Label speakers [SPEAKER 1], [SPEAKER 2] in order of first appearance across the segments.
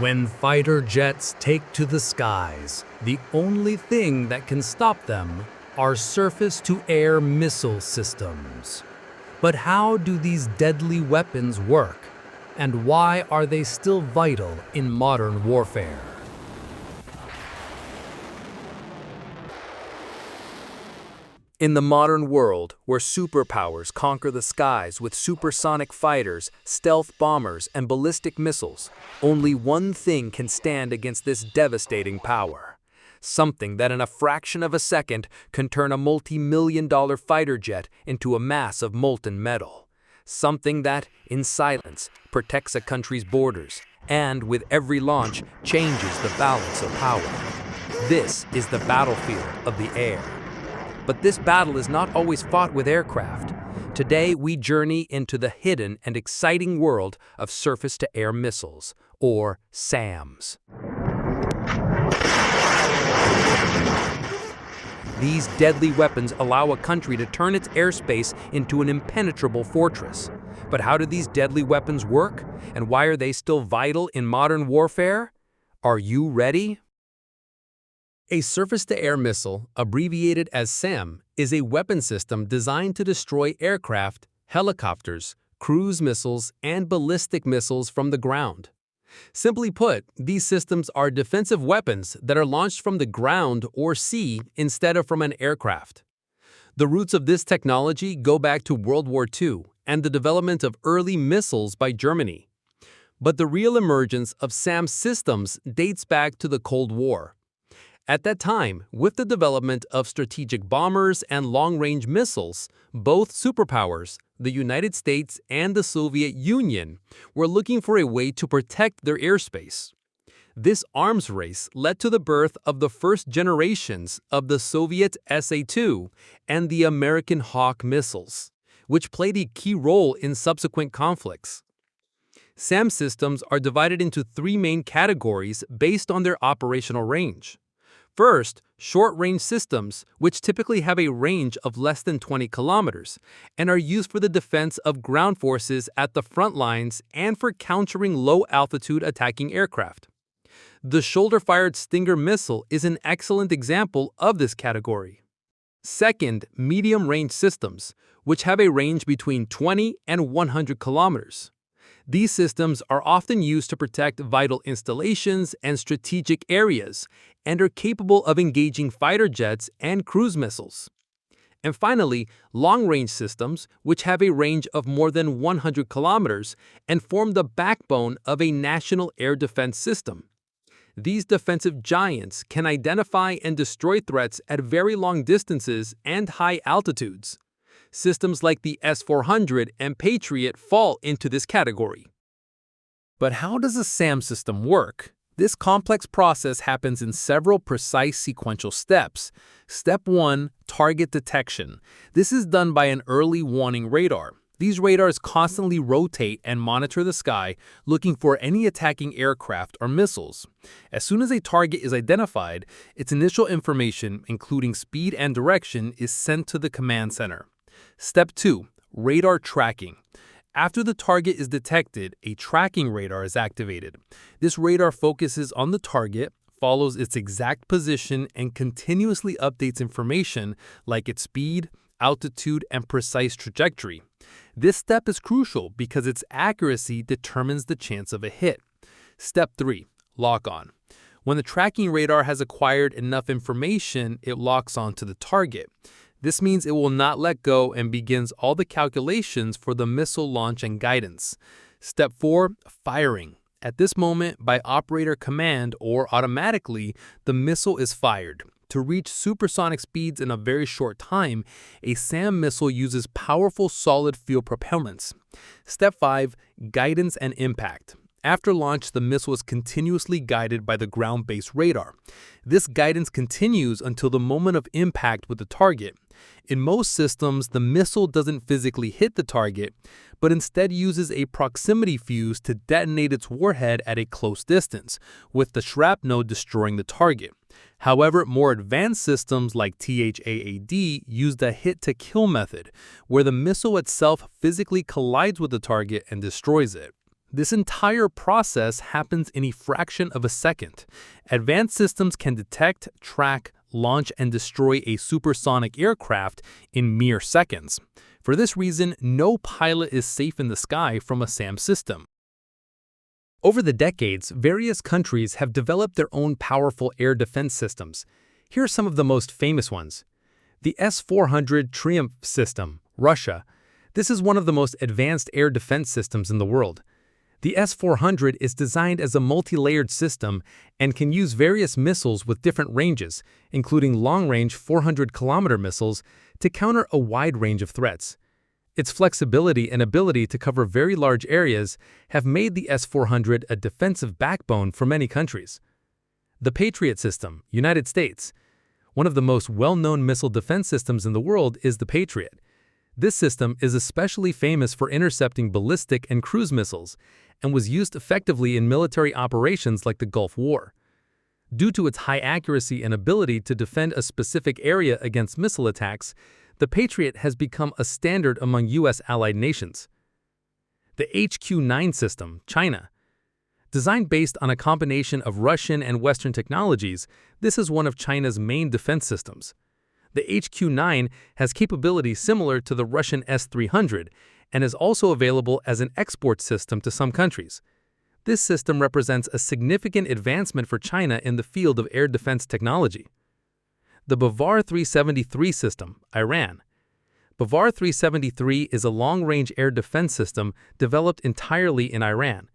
[SPEAKER 1] When fighter jets take to the skies, the only thing that can stop them are surface-to-air missile systems. But how do these deadly weapons work? And why are they still vital in modern warfare?
[SPEAKER 2] In the modern world, where superpowers conquer the skies with supersonic fighters, stealth bombers, and ballistic missiles, only one thing can stand against this devastating power. Something that in a fraction of a second can turn a multi-million-dollar fighter jet into a mass of molten metal. Something that, in silence, protects a country's borders, and with every launch, changes the balance of power. This is the battlefield of the air. But this battle is not always fought with aircraft. Today, we journey into the hidden and exciting world of surface-to-air missiles, or SAMs. These deadly weapons allow a country to turn its airspace into an impenetrable fortress. But how do these deadly weapons work? And why are they still vital in modern warfare? Are you ready?
[SPEAKER 1] A surface-to-air missile, abbreviated as SAM, is a weapon system designed to destroy aircraft, helicopters, cruise missiles, and ballistic missiles from the ground. Simply put, these systems are defensive weapons that are launched from the ground or sea instead of from an aircraft. The roots of this technology go back to World War II and the development of early missiles by Germany. But the real emergence of SAM systems dates back to the Cold War. At that time, with the development of strategic bombers and long-range missiles, both superpowers, the United States and the Soviet Union, were looking for a way to protect their airspace. This arms race led to the birth of the first generations of the Soviet SA-2 and the American Hawk missiles, which played a key role in subsequent conflicts. SAM systems are divided into three main categories based on their operational range. First, short-range systems, which typically have a range of less than 20 kilometers and are used for the defense of ground forces at the front lines and for countering low-altitude attacking aircraft. The shoulder-fired Stinger missile is an excellent example of this category. Second, medium-range systems, which have a range between 20 and 100 kilometers. These systems are often used to protect vital installations and strategic areas and are capable of engaging fighter jets and cruise missiles. And finally, long-range systems, which have a range of more than 100 kilometers and form the backbone of a national air defense system. These defensive giants can identify and destroy threats at very long distances and high altitudes. Systems like the S-400 and Patriot fall into this category. But how does a SAM system work? This complex process happens in several precise sequential steps. Step 1, target detection. This is done by an early warning radar. These radars constantly rotate and monitor the sky, looking for any attacking aircraft or missiles. As soon as a target is identified, its initial information, including speed and direction, is sent to the command center. Step 2, radar tracking. After the target is detected, a tracking radar is activated. This radar focuses on the target, follows its exact position, and continuously updates information like its speed, altitude, and precise trajectory. This step is crucial because its accuracy determines the chance of a hit. Step 3, lock-on. When the tracking radar has acquired enough information, it locks onto the target. This means it will not let go and begins all the calculations for the missile launch and guidance. Step 4, firing. At this moment, by operator command or automatically, the missile is fired. To reach supersonic speeds in a very short time, a SAM missile uses powerful solid fuel propellants. Step 5, guidance and impact. After launch, the missile is continuously guided by the ground-based radar. This guidance continues until the moment of impact with the target. In most systems, the missile doesn't physically hit the target, but instead uses a proximity fuse to detonate its warhead at a close distance, with the shrapnel destroying the target. However, more advanced systems like THAAD use the hit-to-kill method, where the missile itself physically collides with the target and destroys it. This entire process happens in a fraction of a second. Advanced systems can detect, track, launch, and destroy a supersonic aircraft in mere seconds. For this reason, no pilot is safe in the sky from a SAM system. Over the decades, various countries have developed their own powerful air defense systems. Here are some of the most famous ones. The S-400 Triumph system, Russia. This is one of the most advanced air defense systems in the world. The S-400 is designed as a multi-layered system and can use various missiles with different ranges, including long-range 400-kilometer missiles, to counter a wide range of threats. Its flexibility and ability to cover very large areas have made the S-400 a defensive backbone for many countries. The Patriot system, United States. One of the most well-known missile defense systems in the world is the Patriot. This system is especially famous for intercepting ballistic and cruise missiles and was used effectively in military operations like the Gulf War. Due to its high accuracy and ability to defend a specific area against missile attacks, the Patriot has become a standard among U.S. allied nations. The HQ-9 system, China. Designed based on a combination of Russian and Western technologies, this is one of China's main defense systems. The HQ-9 has capabilities similar to the Russian S-300 and is also available as an export system to some countries. This system represents a significant advancement for China in the field of air defense technology. The Bavar 373 system, Iran. Bavar 373 is a long-range air defense system developed entirely in Iran.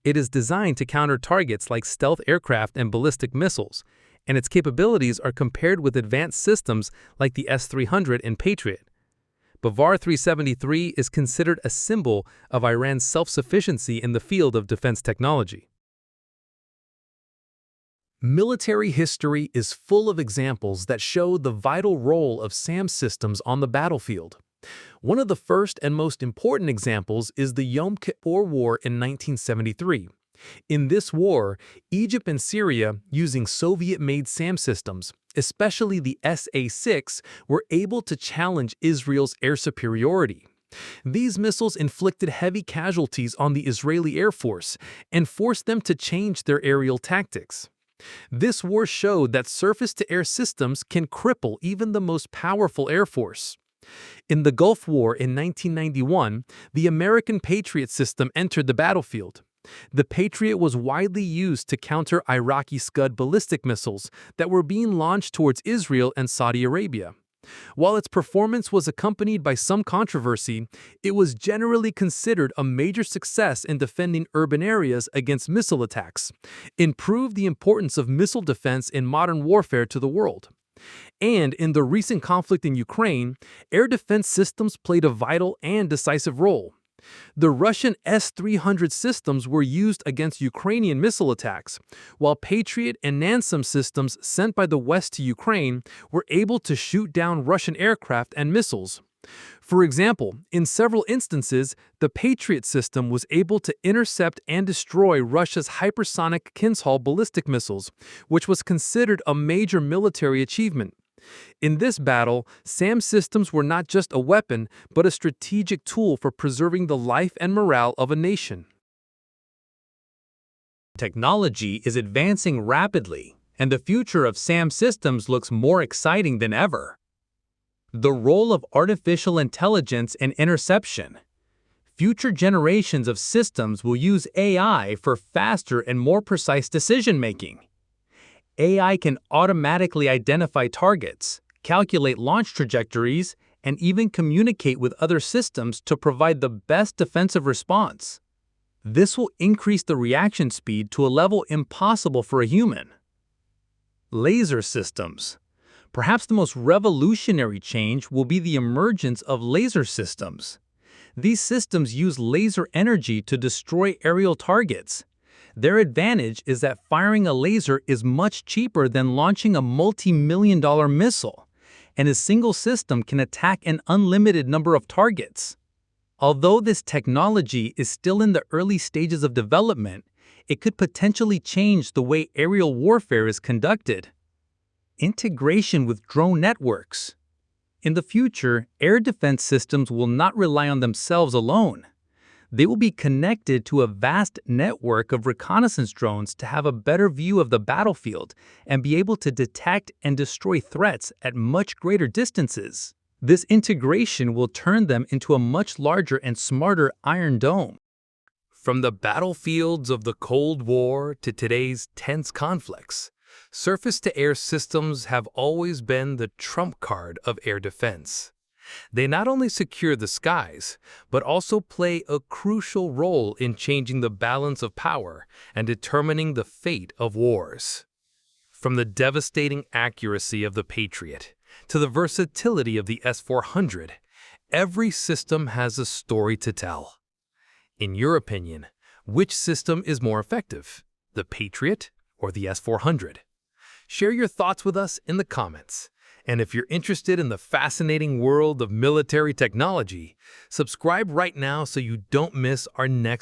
[SPEAKER 1] It is designed to counter targets like stealth aircraft and ballistic missiles, and its capabilities are compared with advanced systems like the S-300 and Patriot. Bavar 373 is considered a symbol of Iran's self-sufficiency in the field of defense technology. Military history is full of examples that show the vital role of SAM systems on the battlefield. One of the first and most important examples is the Yom Kippur War in 1973. In this war, Egypt and Syria, using Soviet-made SAM systems, especially the SA-6, were able to challenge Israel's air superiority. These missiles inflicted heavy casualties on the Israeli Air Force and forced them to change their aerial tactics. This war showed that surface-to-air systems can cripple even the most powerful air force. In the Gulf War in 1991, the American Patriot system entered the battlefield. The Patriot was widely used to counter Iraqi Scud ballistic missiles that were being launched towards Israel and Saudi Arabia. While its performance was accompanied by some controversy, it was generally considered a major success in defending urban areas against missile attacks, and proved the importance of missile defense in modern warfare to the world. And in the recent conflict in Ukraine, air defense systems played a vital and decisive role. The Russian S-300 systems were used against Ukrainian missile attacks, while Patriot and NASAM systems sent by the West to Ukraine were able to shoot down Russian aircraft and missiles. For example, in several instances, the Patriot system was able to intercept and destroy Russia's hypersonic Kinzhal ballistic missiles, which was considered a major military achievement. In this battle, SAM systems were not just a weapon, but a strategic tool for preserving the life and morale of a nation. Technology is advancing rapidly, and the future of SAM systems looks more exciting than ever. The role of artificial intelligence and interception. Future generations of systems will use AI for faster and more precise decision-making. AI can automatically identify targets, calculate launch trajectories, and even communicate with other systems to provide the best defensive response. This will increase the reaction speed to a level impossible for a human. Laser systems. Perhaps the most revolutionary change will be the emergence of laser systems. These systems use laser energy to destroy aerial targets. Their advantage is that firing a laser is much cheaper than launching a multi-million-dollar missile, and a single system can attack an unlimited number of targets. Although this technology is still in the early stages of development, it could potentially change the way aerial warfare is conducted. Integration with drone networks. In the future, air defense systems will not rely on themselves alone. They will be connected to a vast network of reconnaissance drones to have a better view of the battlefield and be able to detect and destroy threats at much greater distances. This integration will turn them into a much larger and smarter Iron Dome.
[SPEAKER 2] From the battlefields of the Cold War to today's tense conflicts, surface-to-air systems have always been the trump card of air defense. They not only secure the skies, but also play a crucial role in changing the balance of power and determining the fate of wars. From the devastating accuracy of the Patriot to the versatility of the S-400, every system has a story to tell. In your opinion, which system is more effective, the Patriot or the S-400? Share your thoughts with us in the comments. And if you're interested in the fascinating world of military technology, subscribe right now so you don't miss our next